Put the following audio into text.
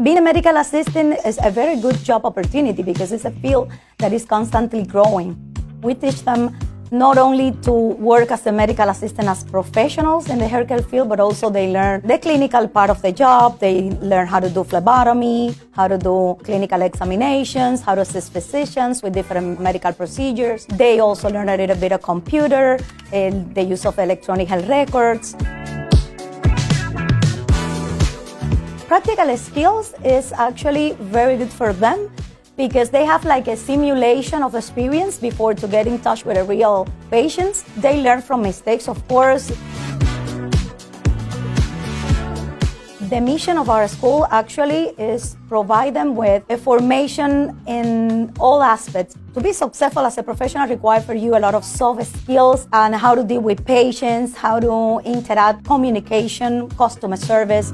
Being a medical assistant is a very good job opportunity because it's a field that is constantly growing. We teach them not only to work as a medical assistant as professionals in the healthcare field, but also they learn the clinical part of the job. They learn how to do phlebotomy, how to do clinical examinations, how to assist physicians with different medical procedures. They also learn a little bit of computer, and the use of electronic health records. Practical skills is actually very good for them because they have like a simulation of experience before to get in touch with the real patients. They learn from mistakes, of course. The mission of our school actually is provide them with a formation in all aspects. To be successful as a professional requires for you a lot of soft skills and how to deal with patients, how to interact, communication, customer service.